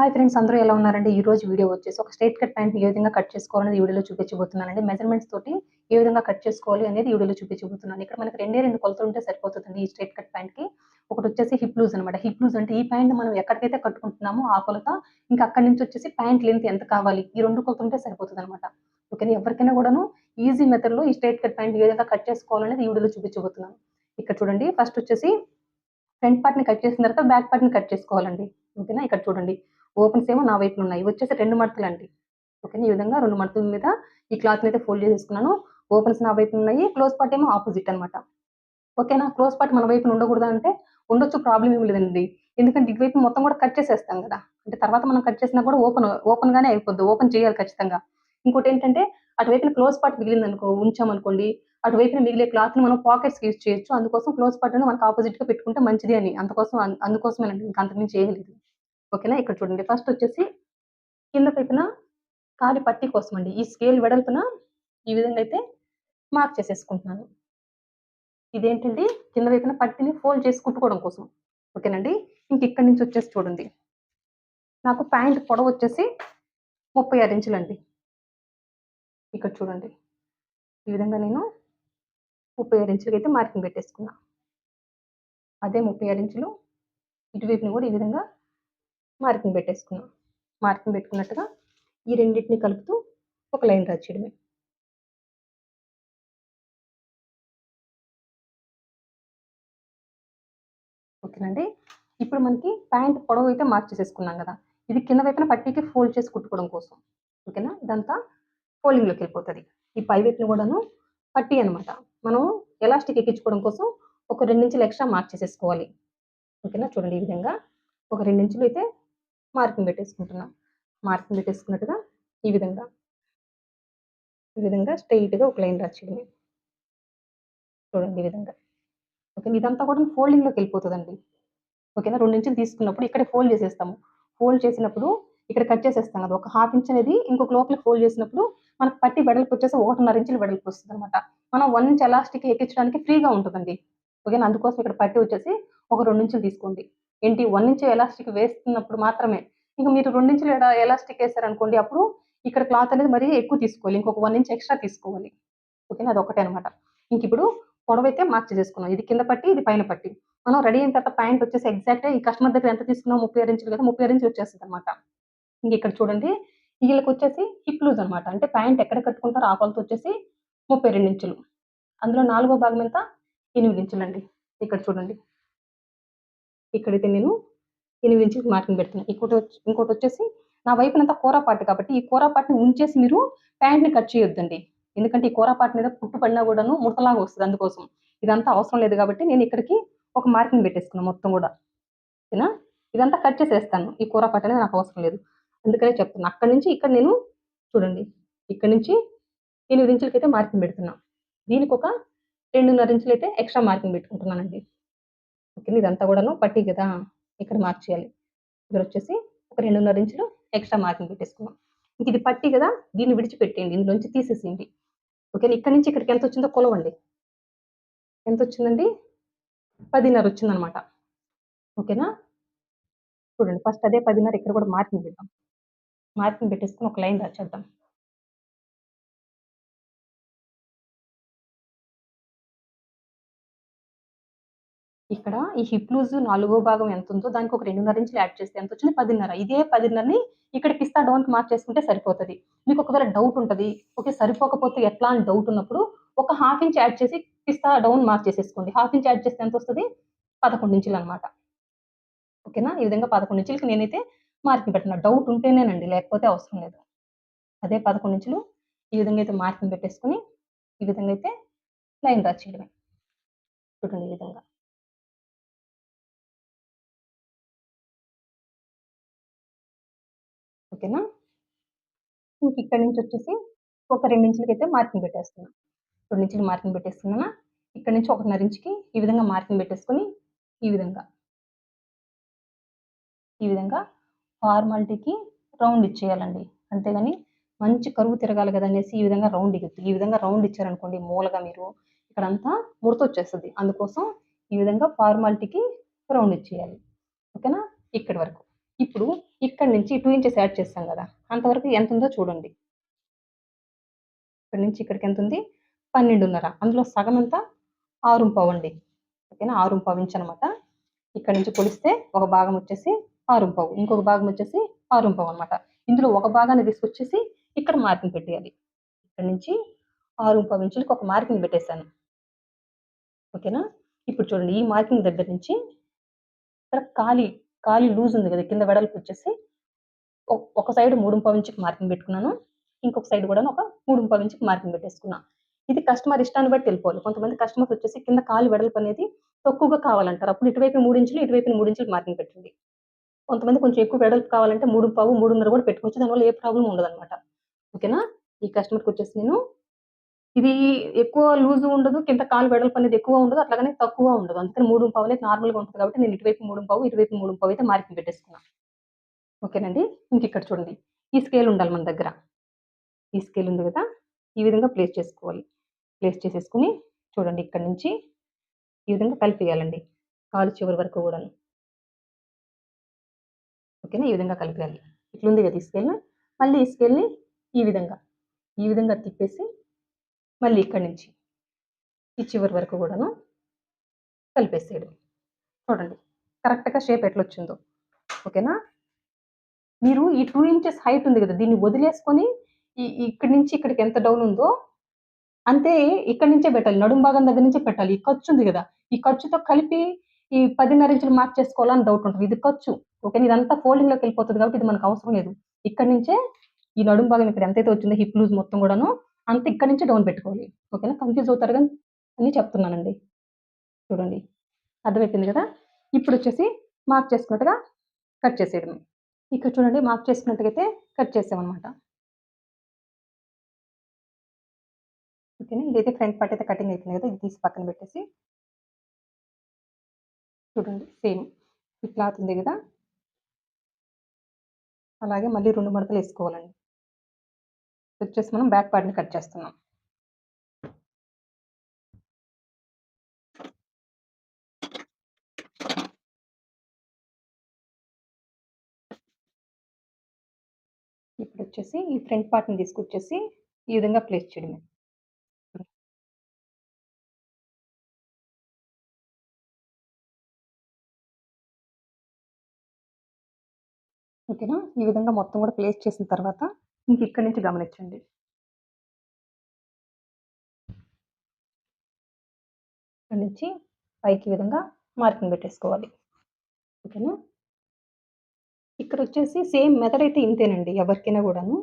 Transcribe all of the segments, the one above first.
Hi friends, అందరూ ఎలా ఉన్నారండి? ఈ రోజు వీడియో వచ్చేసి ఒక స్ట్రెయిట్ కట్ ప్యాంట్‌ని ఏ విధంగా కట్ చేసుకోవాలనేది ఈ వీడియోలో చూపించబోతున్నానండి. మెజర్‌మెంట్స్ తోటి ఏ విధంగా కట్ చేసుకోవాలి అనేది ఈ వీడియోలో చూపించబోతున్నాను. ఇక్కడ మనకి రెండే 2 కొలతలుంటే సరిపోతదండి ఈ స్ట్రెయిట్ కట్ ప్యాంట్‌కి. ఒకటొచ్చేసి హిప్ లూజ్ అనమాట. హిప్ లూజ్ అంటే ఈ ప్యాంట్‌ని మనం ఎక్కడికైతే కట్టుకుంటున్నామో ఆ కొలత, ఇంకా అక్కడి నుంచి వచ్చేసి ప్యాంట్ లెంత్ ఎంత కావాలి, ఈ 2 కొలతలుంటే సరిపోతదనమాట. ఓకేనా? ఎవరికైనా కూడాను ఈజీ మెథడ్‌లో ఈ స్ట్రెయిట్ కట్ ప్యాంట్ ఏ విధంగా కట్ చేసుకోవాలనేది ఈ వీడియోలో చూపించబోతున్నాను. ఇక్కడ చూడండి, ఫస్ట్ వచ్చేసి ఫ్రంట్ పార్ట్‌ని కట్ చేసిన తర్వాత బ్యాక్ పార్ట్‌ని కట్ చేసుకోవాలండి. ఓకేనా? ఇక్కడ చూడండి, ఓపెన్స్ ఏమో నా వైపున ఉన్నాయి. ఇవి వచ్చేసి 2 మడతలండి. ఓకేనా? ఈ విధంగా 2 మడతల మీద ఈ క్లాత్‌నైతే ఫోల్డ్ చేసేసుకున్నాను. ఓపెన్స్ నా వైపున ఉన్నాయి. క్లోజ్ పార్ట్ ఏమో ఆపోజిట్ అనమాట. ఓకేనా? క్లోజ్ పార్ట్ మన వైపున ఉండకూడదా అంటే ఉండొచ్చు, ప్రాబ్లమ్ ఏమి లేదండి. ఎందుకంటే ఇటువైపు మొత్తం కూడా కట్ చేసేస్తాం గదా! అంటే తర్వాత మనం కట్ చేసినా కూడా ఓపెన్‌గానే అయిపోద్ది. ఓపెన్ చేయాలి ఖచ్చితంగా. ఇంకోటేంటంటే అటువైపున క్లోజ్ పార్ట్ మిగిలిందనుకో, ఉంచామనుకోండి, అటువైపున మిగిలే క్లాత్‌ని మనం పాకెట్స్‌కి యూజ్ చేయొచ్చు. అందుకోసం క్లోజ్ పార్ట్ అనేది మనకు ఆపోజిట్‌గా పెట్టుకుంటే మంచిది అని. అందుకోసమేనండి. ఇంక అంతకు మించి ఏమి లేదు. ఓకేనా? ఇక్కడ చూడండి, ఫస్ట్ వచ్చేసి కింద వైపున కాలి పట్టీ కోసమండి. ఈ స్కేల్ వెడల్పున ఈ విధంగా అయితే మార్క్ చేసేసుకుంటున్నాను. ఇదేంటండి, కింద వైపున పట్టీని ఫోల్డ్ చేసి కుట్టుకోవడం కోసం. ఓకేనండి. ఇంక ఇక్కడి నుంచి వచ్చేసి చూడండి, నాకు ప్యాంట్ పొడవొచ్చేసి 36 ఇంచులండి. ఇక్కడ చూడండి, ఈ విధంగా నేను 36 ఇంచులకైతే మార్కింగ్ పెట్టేసుకున్నా. అదే 36 ఇంచులు ఇటువైపున కూడా ఈ విధంగా మార్కింగ్ పెట్టేసుకున్నా. మార్కింగ్ పెట్టుకున్నట్టుగా ఈ రెండిటిని కలుపుతూ ఒక లైన్ డ్రా చేయడమే. ఓకేనండి. ఇప్పుడు మనకి ప్యాంట్ పొడవైతే మార్క్ చేసేసుకున్నాం గదా! ఇది కింద వైపున పట్టీకి ఫోల్డ్ చేసి కుట్టుకోవడం కోసం. ఓకేనా? ఇదంతా ఫోల్డింగ్‌లోకెళ్ళిపోతది. ఈ పై వైపున గూడాను పట్టీ అనమాట. మనం ఎలాస్టిక్ ఎక్కించుకోవడం కోసం ఒక 2 ఇంచులు ఎక్స్‌ట్రా మార్క్ చేసేసుకోవాలి. ఓకేనా? చూడండి, ఈ విధంగా ఒక 2 ఇంచులు అయితే మార్కింగ్ పెట్టేసుకుంటున్నాం. మార్కింగ్ పెట్టేసుకున్నట్టుగా ఈ విధంగా, ఈ విధంగా స్ట్రెయిట్‌గా ఒక లైన్ డ్రా చేయడమే. చూడండి, ఈ విధంగా. ఓకే. ఇదంతా కూడా ఫోల్డింగ్‌లోకెళ్ళిపోతదండి. ఓకేనా? 2 ఇంచులు తీసుకున్నప్పుడు ఇక్కడే ఫోల్డ్ చేసేస్తాము. ఫోల్డ్ చేసినప్పుడు ఇక్కడ కట్ చేసేస్తాం కదా! ఒక హాఫ్ ఇంచ్ అనేది ఇంకొక లోపలికి ఫోల్డ్ చేసినప్పుడు మనకు పట్టీ వెడల్పు వచ్చేసి 1.5 ఇంచులు వెడల్పు వస్తదనమాట. మనం 1 ఇంచ్ ఎలాస్టిక్ ఎక్కించడానికి ఫ్రీగా ఉంటదండి. ఓకేనా? అందుకోసం ఇక్కడ పట్టీ వచ్చేసి ఒక 2 ఇంచులు తీసుకోండి. ఏంటి, 1 ఇంచ్ ఎలాస్టిక్ వేస్తున్నప్పుడు మాత్రమే. ఇంక మీరు 2 ఇంచులు ఎలాస్టిక్ ఏసారనుకోండి, అప్పుడు ఇక్కడ క్లాత్ అనేది మరీ ఎక్కువ తీసుకోవాలి. ఇంకొక 1 ఇంచ్ ఎక్స్‌ట్రా తీసుకోవాలి. ఓకేనా? అదొక్కటే అనమాట. ఇంకిప్పుడు పొడవైతే మార్క్ చేసేసుకున్నాం. ఇది కింద పట్టి, ఇది పైన పట్టి. మనం రెడీ అయిన తర్వాత ప్యాంట్ వచ్చేసి ఎగ్జాక్ట్‌గా ఈ కస్టమర్ దగ్గర ఎంత తీసుకున్నామో 36 ఇంచులు కదా! 36 ఇంచులు వచ్చేస్తదనమాట. ఇంకిక్కడ చూడండి, ఈళ్ళకొచ్చేసి హిప్ లూజ్ అనమాట. అంటే ప్యాంట్ ఎక్కడ కట్టుకుంటారో ఆ కొలతొచ్చేసి 32 ఇంచులు. అందులో నాలుగో భాగం ఎంత? 8 ఇంచులండి. ఇక్కడ చూడండి, ఇక్కడైతే నేను 8 ఇంచులకి మార్కింగ్ పెడుతున్నా. ఇంకోటొచ్చేసి నా వైపునంతా కోరా పార్ట్ కాబట్టి, ఈ కోరా పార్ట్‌ని ఉంచేసి మీరు ప్యాంట్‌ని కట్ చేయొద్దండి. ఎందుకంటే ఈ కోరా పార్ట్ మీద కుట్టు పడినా గూడాను ముడతలాగా వస్తది అందుకోసం. ఇదంతా అవసరం లేదు గాబట్టి నేను ఇక్కడికి ఒక మార్కింగ్ పెట్టేసుకున్నా మొత్తం గూడా. ఓకేనా? ఇదంతా కట్ చేసేస్తాను. ఈ కూర పార్ట్ అనేది నాకు అవసరం లేదు. అందుకనే చెప్తున్నా. అక్కడి నుంచి ఇక్కడ నేను చూడండి, ఇక్కడి నుంచి 8 ఇంచులకైతే మార్కింగ్ పెడుతున్నా. దీనికొక 2.5 ఇంచులైతే ఎక్స్‌ట్రా మార్కింగ్ పెట్టుకుంటున్నానండి. ఓకేనా? ఇదంతా గూడాను పట్టీ గదా! ఇక్కడ మార్క్ చేయాలి. ఇక్కడొచ్చేసి ఒక 2.5 ఇంచులు ఎక్స్‌ట్రా మార్కింగ్ పెట్టేసుకున్నాం. ఇంకిది పట్టీ గదా! దీన్ని విడిచిపెట్టేయండి. ఇందులోంచి తీసేసేయండి. ఓకేనా? ఇక్కడి నుంచి ఇక్కడికి ఎంతొచ్చిందో కొలవండి. ఎంతొచ్చిందండి? 10.5 వచ్చిందనమాట. ఓకేనా? చూడండి, ఫస్ట్ అదే 10.5 ఇక్కడ కూడా మార్కింగ్ పెడదాం. మార్కింగ్ పెట్టేసుకొని ఒక లైన్ డ్రా చేద్దాం. ఇక్కడ ఈ హిప్ లూజ్ నాలుగో భాగం ఎంతుందో దానికి ఒక 2.5 ఇంచులు యాడ్ చేస్తే ఎంతొచ్చింది? 10.5. ఇదే 10.5ని ఇక్కడ పిస్తా డౌన్‌కి మార్చేసుకుంటే సరిపోతది. మీకు ఒకవేళ డౌట్ ఉంటది. ఓకే, సరిపోకపోతే ఎట్లా అని డౌట్ ఉన్నప్పుడు ఒక హాఫ్ ఇంచ్ యాడ్ చేసి పిస్తా డౌన్ మార్చేసేసుకోండి. హాఫ్ ఇంచ్ యాడ్ చేస్తే ఎంతొస్తది? 11 ఇంచులనమాట. ఓకేనా? ఈ విధంగా 11 ఇంచులకి నేనైతే మార్కింగ్ పెడుతున్నా. డౌట్ ఉంటేనేనండి, లేకపోతే అవసరం లేదు. అదే 11 ఇంచులు ఈ విధంగా అయితే మార్కింగ్ పెట్టేసుకొని, ఈ విధంగా అయితే లైన్ డ్రా చేయడమే. చూడండి, ఈ విధంగా. ఓకేనా? ఇంకిక్కడి నుంచొచ్చేసి ఒక 2 ఇంచులకైతే మార్కింగ్ పెట్టేస్తున్నా. 2 ఇంచులు మార్కింగ్ పెట్టేస్తున్నానా, ఇక్కడి నుంచి 1.5 ఇంచుకి ఈ విధంగా మార్కింగ్ పెట్టేసుకొని, ఈ విధంగా, ఈ విధంగా ఫార్మాలిటీకి రౌండ్ ఇచ్చేయాలండి. అంతేగాని మంచి కరువు తిరగాలి గదనేసి ఈ విధంగా రౌండ్ ఇయ్యొద్దు. ఈ విధంగా రౌండ్ ఇచ్చారనుకోండి మూలగా మీరు, ఇక్కడంతా ముడతొచ్చేస్తది. అందుకోసం ఈ విధంగా ఫార్మాలిటీకి రౌండ్ ఇచ్చేయాలి. ఓకేనా? ఇక్కడి వరకు. ఇప్పుడు ఇక్కడ నుంచి 2 ఇంచెస్ యాడ్ చేస్తాం కదా, అంతవరకు ఎంత ఉందో చూడండి. ఇక్కడ నుంచి ఇక్కడికి ఎంత ఉంది? 12.5. అందులో సగం ఎంత? 6.25 అండి. ఓకేనా, 6.25 ఇంచ్ అనమాట. ఇక్కడ నుంచి కొలిస్తే ఒక భాగం వచ్చేసి 6.25, ఇంకొక భాగం వచ్చేసి 6.25 అనమాట. ఇందులో ఒక భాగాన్ని తీసుకొచ్చేసి ఇక్కడ మార్కింగ్ పెట్టేయాలి. ఇక్కడ నుంచి 6.25 ఇంచులకి ఒక మార్కింగ్ పెట్టేశాను. ఓకేనా, ఇప్పుడు చూడండి, ఈ మార్కింగ్ దగ్గర నుంచి ఇక్కడ ఖాళీ లూజ్ ఉంది కదా, కింద వెడల్పు వచ్చేసి ఒక సైడ్ 3.25 ఇంచుకి మార్కింగ్ పెట్టుకున్నాను. ఇంకొక సైడ్ కూడా ఒక 3.25 ఇంచుకి మార్కింగ్ పెట్టేసుకున్నా. ఇది కస్టమర్ ఇష్టాన్ని బట్టి వెళ్ళిపోవాలి. కొంతమంది కస్టమర్స్ వచ్చేసి కింద కాలి వెడల్పు అనేది తక్కువగా కావాలంటారు. అప్పుడు ఇటువైపు 3 ఇంచులు, ఇటువైపు 3 ఇంచులు మార్కింగ్ పెట్టండి. కొంతమంది కొంచెం ఎక్కువ వెడల్పు కావాలంటే 3.25, 3.5 కూడా పెట్టుకోవచ్చు. దానివల్ల ఏ ప్రాబ్లం ఉండదనమాట. ఓకేనా, ఈ కస్టమర్కి వచ్చేసి నేను ఇది ఎక్కువ లూజ్ ఉండదు, కింద కాలు వెడల్పు అనేది ఎక్కువ ఉండదు, అట్లాగనే తక్కువ ఉండదు. అందుకని 3.25 అనేది నార్మల్‌గా ఉంటది కాబట్టి నేను ఇటువైపు 3.25, ఇటువైపు 3.25 అయితే మార్కింగ్ పెట్టేసుకున్నా. ఓకేనండి, ఇంకిక్కడ చూడండి, ఈ స్కేల్ ఉండాలి మన దగ్గర. ఈ స్కేల్ ఉంది కదా, ఈ విధంగా ప్లేస్ చేసుకోవాలి. ప్లేస్ చేసేసుకొని చూడండి, ఇక్కడ నుంచి ఈ విధంగా కలిపేయాలండి కాలు చివరి వరకు కూడాను. ఓకేనా, ఈ విధంగా కలిపేయాలి. ఇట్లుంది కదా ఈ స్కేల్. మళ్ళీ ఈ స్కేల్‌ని ఈ విధంగా తిప్పేసి మళ్ళీ ఇక్కడి నుంచి ఈ చివరి వరకు కూడాను కలిపేసేయడం. చూడండి కరెక్ట్‌గా షేప్ ఎట్లొచ్చిందో. ఓకేనా, మీరు ఈ 2 ఇంచెస్ హైట్ ఉంది కదా, దీన్ని వదిలేసుకొని ఇక్కడి నుంచి ఇక్కడికి ఎంత డౌన్ ఉందో అంతే ఇక్కడి నుంచే పెట్టాలి. నడుము భాగం దగ్గర నుంచే పెట్టాలి. ఈ ఖర్చు ఉంది కదా, ఈ ఖర్చుతో కలిపి ఈ 10.5 ఇంచులు మార్క్ చేసుకోవాలని డౌట్ ఉంటది. ఇది ఖర్చు. ఓకేనా, ఇదంతా ఫోల్డింగ్‌లోకి వెళ్ళిపోతది కాబట్టి ఇది మనకు అవసరం లేదు. ఇక్కడి నుంచే ఈ నడుము భాగం ఇక్కడ ఎంతైతే వచ్చిందో హిప్ లూజ్ మొత్తం కూడాను అంత ఇక్కడి నుంచే డౌన్ పెట్టుకోవాలి. ఓకేనా, కన్‌ఫ్యూజ్ అవుతారు గాని అని చెప్తున్నానండి. చూడండి, అర్థమైపోయింది కదా. ఇప్పుడొచ్చేసి మార్క్ చేసుకున్నట్టుగా కట్ చేసేయడమే. ఇక్కడ చూడండి, మార్క్ చేసుకున్నట్టుగైతే కట్ చేసామనమాట. ఓకేనా, ఇదైతే ఫ్రంట్ పార్ట్ అయితే కటింగ్ అయిపోయింది కదా, ఇది తీసి పక్కన పెట్టేసి చూడండి, సేమ్ ఈ క్లాత్ ఉంది కదా, అలాగే మళ్ళీ 2 మడతలు వేసుకోవాలండి. వచ్చేసి మనం బ్యాక్ పార్ట్‌ని కట్ చేస్తున్నాం. ఇప్పుడొచ్చేసి ఈ ఫ్రంట్ పార్ట్‌ని తీసుకొచ్చేసి ఈ విధంగా ప్లేస్ చేయడమే. ఓకేనా, ఈ విధంగా మొత్తం కూడా ప్లేస్ చేసిన తర్వాత ఇంక ఇక్కడి నుంచి గమనించండి. ఇక్కడి నుంచి పైకి ఈ విధంగా మార్కింగ్ పెట్టేసుకోవాలి. ఓకేనా, ఇక్కడొచ్చేసి సేమ్ మెథడ్ అయితే ఇంతేనండి ఎవరికైనా గూడాను.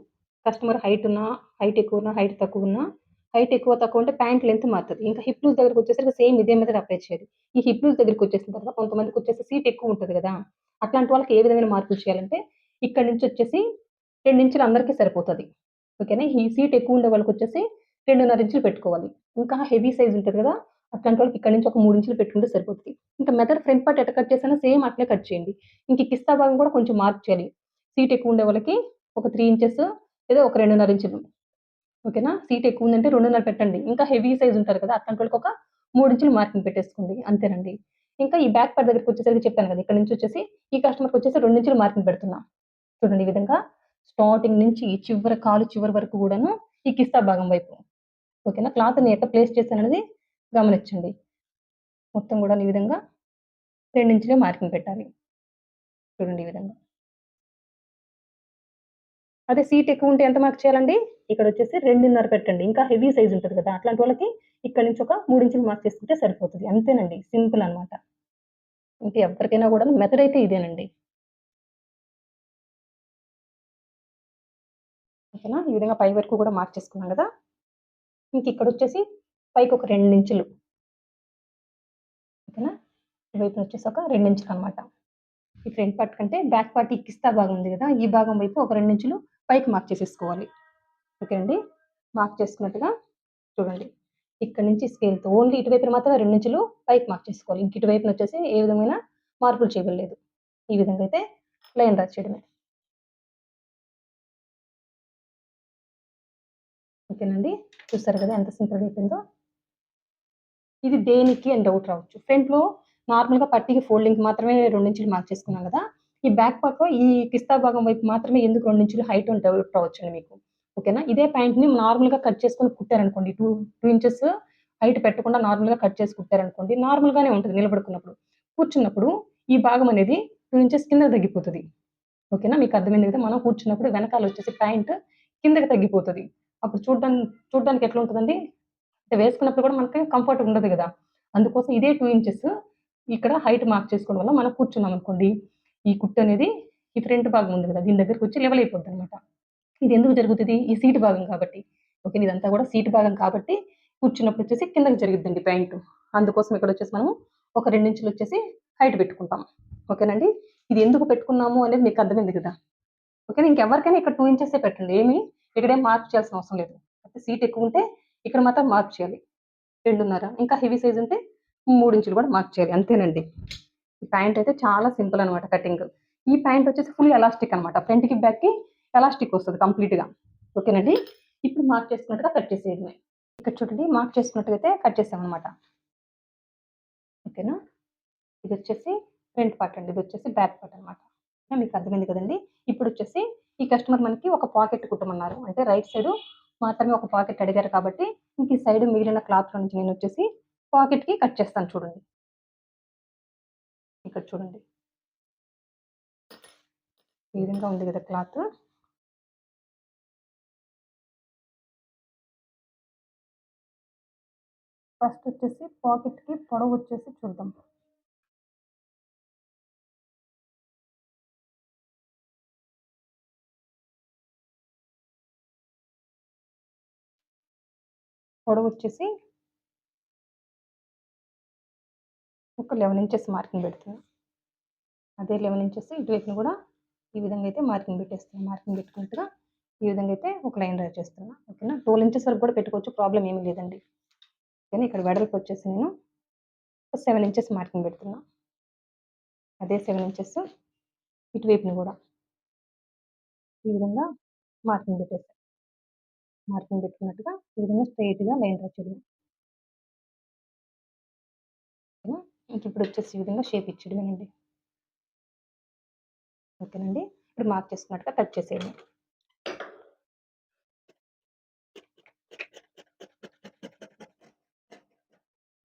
కస్టమర్ హైట్ ఉన్నా, హైట్ ఎక్కువున్నా, హైట్ తక్కువున్నా, హైట్ ఎక్కువ, తక్కువ ఉంటే ప్యాంట్ లెంత్ మారుతది. ఇంకా హిప్ లూజ్ దగ్గరికొచ్చేసరికి సేమ్ ఇదే మెథడ్ అప్లై చేయాలి. ఈ హిప్ లూజ్ దగ్గరికొచ్చేసిన తర్వాత కొంతమందికొచ్చేసి సీట్ ఎక్కువ ఉంటది గదా, అట్లాంటి వాళ్ళకి ఏ విధమైన మార్పులు చేయాలంటే ఇక్కడి నుంచొచ్చేసి 2 ఇంచులు అందరికీ సరిపోతది. ఓకేనా, ఈ సీట్ ఎక్కువ ఉండే వాళ్ళకొచ్చేసి 2.5 ఇంచులు పెట్టుకోవాలి. ఇంకా హెవీ సైజ్ ఉంటది గదా, అట్లాంటి వాళ్ళకి ఇక్కడి నుంచి ఒక 3 ఇంచులు పెట్టుకుంటే సరిపోతది. ఇంకా మెథడ్ ఫ్రంట్ పార్ట్ ఎట్ట కట్ చేసానో సేమ్ అట్లే కట్ చేయండి. ఇంక ఈ కిస్తా భాగం కూడా కొంచెం మార్క్ చేయాలి. సీట్ ఎక్కువ ఉండే వాళ్ళకి ఒక 3 ఇంచెస్ లేదా ఒక 2.5 ఇంచులు. ఓకేనా, సీట్ ఎక్కువ ఉందంటే 2.5 పెట్టండి. ఇంకా హెవీ సైజ్ ఉంటారు కదా, అట్లాంటి వాళ్ళకి ఒక 3 ఇంచులు మార్కింగ్ పెట్టేసుకోండి. అంతేనండి. ఇంకా ఈ బ్యాక్ పార్ట్ దగ్గరికొచ్చేసరికి చెప్పాను కదా, ఇక్కడ నుంచి వచ్చేసి ఈ కస్టమర్‌కొచ్చేసి 2 ఇంచులు మార్కింగ్ పెడుతున్నా. చూడండి, ఈ విధంగా స్టార్టింగ్ నుంచి ఈ చివరి కాలు చివరి వరకు గూడాను ఈ కిస్తా భాగం వైపు. ఓకేనా, క్లాత్‌ని ఎట్లా ప్లేస్ చేశాననేది గమనించండి. మొత్తం గూడాను ఈ విధంగా 2 ఇంచులే మార్కింగ్ పెట్టాలి. చూడండి, ఈ విధంగా. అదే సీట్ ఎక్కువుంటే ఎంత మార్క్ చేయాలండి? ఇక్కడొచ్చేసి 2.5 పెట్టండి. ఇంకా హెవీ సైజ్ ఉంటది కదా, అట్లాంటి వాళ్ళకి ఇక్కడి నుంచి ఒక 3 ఇంచులు మార్క్ చేసుకుంటే సరిపోతది. అంతేనండి, సింపుల్ అనమాట. ఇంక ఎవ్వరికైనా గూడా మెథడ్ అయితే ఇదేనండి. ఓకేనా, ఈ విధంగా పై వరకు కూడా మార్క్ చేసుకున్నాం గదా. ఇంకిక్కడొచ్చేసి పైకొక 2 ఇంచులు. ఓకేనా, ఈ వైపునొచ్చేసి ఒక 2 ఇంచులనమాట. ఈ ఫ్రంట్ పార్ట్ కంటే బ్యాక్ పార్ట్ ఈ కిస్తా భాగం ఉంది గదా, ఈ భాగం వైపు ఒక 2 ఇంచులు పైకి మార్క్ చేసేసుకోవాలి. ఓకే అండి, మార్క్ చేసుకున్నట్టుగా చూడండి. ఇక్కడి నుంచి స్కేల్‌తో ఓన్లీ ఇటువైపున మాత్రమే 2 ఇంచులు పైకి మార్క్ చేసుకోవాలి. ఇంక ఇటువైపునొచ్చేసి ఏ విధమైన మార్పులు చేయలేదు. ఈ విధంగా అయితే లైన్ డ్రా చేయడమే. ఓకేనండి, చూసారు కదా ఎంత సింపుల్‌గా అయిపోయిందో. ఇది దేనికి అని డౌట్ రావచ్చు. ఫ్రంట్‌లో నార్మల్‌గా పట్టీకి ఫోల్డింగ్‌కి మాత్రమే 2 ఇంచులు మార్క్ చేసుకున్నాం గదా. ఈ బ్యాక్ పార్ట్‌లో ఈ కిస్తా భాగం వైపు మాత్రమే ఎందుకు 2 ఇంచులు హైట్ ఉండవచ్చండి మీకు. ఓకేనా? ఇదే ప్యాంట్‌ని నార్మల్‌గా కట్ చేసుకొని కుట్టారనుకోండి 2 ఇంచెస్ హైట్ పెట్టకుండా నార్మల్‌గా కట్ చేసి కుట్టారనుకోండి, నార్మల్‌గానే ఉంటది నిలబడుకున్నప్పుడు. కూర్చున్నప్పుడు ఈ భాగం అనేది 2 ఇంచెస్ కిందకి తగ్గిపోతది. ఓకేనా? మీకు అర్థమైంది కదా! మనం కూర్చున్నప్పుడు వెనకాలొచ్చేసి ప్యాంట్ కిందకి తగ్గిపోతది. అప్పుడు చూడ్డానికి ఎట్లా ఉంటదండి? అంటే వేసుకున్నప్పుడు కూడా మనకి కంఫర్ట్ ఉండదు గదా! అందుకోసం ఇదే 2 ఇంచెస్ ఇక్కడ హైట్ మార్క్ చేసుకోవడం వల్ల మనం కూర్చున్నామనుకోండి, ఈ కుట్టనేది ఈ ఫ్రంట్ భాగం ఉంది గదా! దీని దగ్గరకొచ్చి లెవెల్ అయిపోద్దనమాట. ఇది ఎందుకు జరుగుతది? ఈ సీటు భాగం కాబట్టి. ఓకే. ఇదంతా గూడా సీటు భాగం కాబట్టి కూర్చున్నప్పుడొచ్చేసి కిందకి జరిగిద్దండి ప్యాంటు. అందుకోసం ఇక్కడొచ్చేసి మనం ఒక 2 ఇంచులొచ్చేసి హైట్ పెట్టుకుంటాం. ఓకేనండి. ఇది ఎందుకు పెట్టుకున్నాము అనేది మీకు అర్థమైంది గదా! ఓకేనా. ఇంకెవరికైనా ఇక్కడ 2 ఇంచెసే పెట్టండి. ఇక్కడేం మార్క్ చేయాల్సిన అవసరం లేదు. అయితే సీట్ ఎక్కువుంటే ఇక్కడ మాత్రం మార్క్ చేయాలి. 2:30 ఇంకా హెవీ సైజ్ ఉంటే 3 ఇంచులు కూడా మార్క్ చేయాలి. అంతేనండి. ఈ ప్యాంట్ అయితే చాలా సింపుల్ అనమాట కటింగ్. ఈ ప్యాంట్ వచ్చేసి ఫుల్ ఎలాస్టిక్ అనమాట. ఫ్రంట్‌కి, బ్యాక్‌కి ఎలాస్టిక్ వస్తది కంప్లీట్‌గా. ఓకేనండి. ఇప్పుడు మార్క్ చేసుకున్నట్టుగా కట్ చేసేయడమే. ఇక్కడ చూడండి మార్క్ చేసుకున్నట్టుగైతే కట్ చేసామనమాట. ఓకేనా. ఇదొచ్చేసి ఫ్రంట్ పార్ట్ అండి. ఇదొచ్చేసి బ్యాక్ పార్ట్ అనమాట. మీకు అర్థమైంది కదండీ! ఇప్పుడొచ్చేసి ఈ కస్టమర్ మనకి ఒక పాకెట్ కుట్టమన్నారు. అంటే రైట్ సైడు మాత్రమే ఒక పాకెట్ అడిగారు కాబట్టి, ఇంక ఈ సైడ్ మిగిలిన క్లాత్‌లో నుంచి నేనొచ్చేసి పాకెట్‌కి కట్ చేస్తాను చూడండి. ఇక్కడ చూడండి. ఈ విధంగా ఉంది గదా క్లాత్. ఫస్ట్ వచ్చేసి పాకెట్‌కి పొడవొచ్చేసి చూద్దాం. పొడవొచ్చేసి ఒక 11 ఇంచెస్ మార్కింగ్ పెడుతున్నా. అదే 11 ఇంచెస్ ఇటువైపున గూడా ఈ విధంగా అయితే మార్కింగ్ పెట్టేస్తున్నా. మార్కింగ్ పెట్టుకున్నట్టుగా ఈ విధంగా అయితే ఒక లైన్ డ్రా చేస్తున్నా. ఓకేనా. 12 ఇంచెస్ వరకు గూడా పెట్టుకోవచ్చు. ప్రాబ్లమ్ ఏమి లేదండి. ఓకేనా. ఇక్కడ వెడల్పొచ్చేసి నేను ఒక 7 ఇంచెస్ మార్కింగ్ పెడుతున్నా. అదే 7 ఇంచెస్ ఇటువైపున గూడా ఈ విధంగా మార్కింగ్ పెట్టేసా. మార్కింగ్ పెట్టుకున్నట్టుగా ఈ విధంగా స్ట్రెయిట్‌గా లైన్ డ్రా చేయడమే. ఓకేనా. ఇంకిప్పుడొచ్చేసి ఈ విధంగా షేప్ ఇచ్చేయడమేనండి. ఓకేనండి. ఇప్పుడు మార్క్ చేసుకున్నట్టుగా కట్ చేసేయడమే.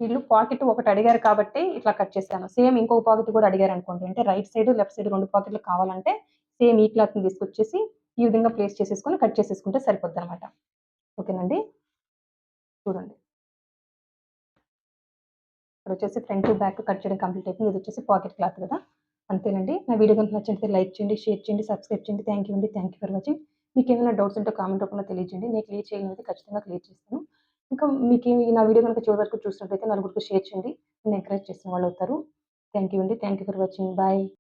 వీళ్ళు పాకెట్ ఒకటి అడిగారు కాబట్టి ఇట్లా కట్ చేశాను. సేమ్ ఇంకొక పాకెట్ కూడా అడిగారనుకోండి. అంటే రైట్ సైడ్, లెఫ్ట్ సైడ్ 2 పాకెట్లు కావాలంటే సేమ్ ఈ క్లాత్‌ని తీసుకొచ్చేసి ఈ విధంగా ప్లేస్ చేసేసుకొని కట్ చేసేసుకుంటే సరిపోద్దనమాట. ఓకేనండి. చూడండి. ఇక్కడొచ్చేసి ఫ్రంట్, బ్యాక్ కట్ చేయడం కంప్లీట్ అయిపోయింది. ఇదొచ్చేసి పాకెట్ క్లాత్ కదా! అంతేనండి. నా వీడియో గనుక నచ్చినట్లయితే లైక్ చేయండి, షేర్ చేయండి, సబ్స్క్రైబ్ చేయండి. థాంక్ యూ అండి. Thank you for watching. మీకేమైనా డౌట్స్ ఉంటే కామెంట్ రూపంలో తెలియజేయండి. నేను క్లియర్ చేయగలిగినది ఖచ్చితంగా క్లియర్ చేస్తాను. ఇంకా నా వీడియో గనుక చివరి వరకు చూసినట్లయితే నలుగురికి షేర్ చేయండి. నన్ను ఎంకరేజ్ చేసిన వాళ్ళవుతారు. థాంక్ యూ అండి. Thank you for watching. Bye.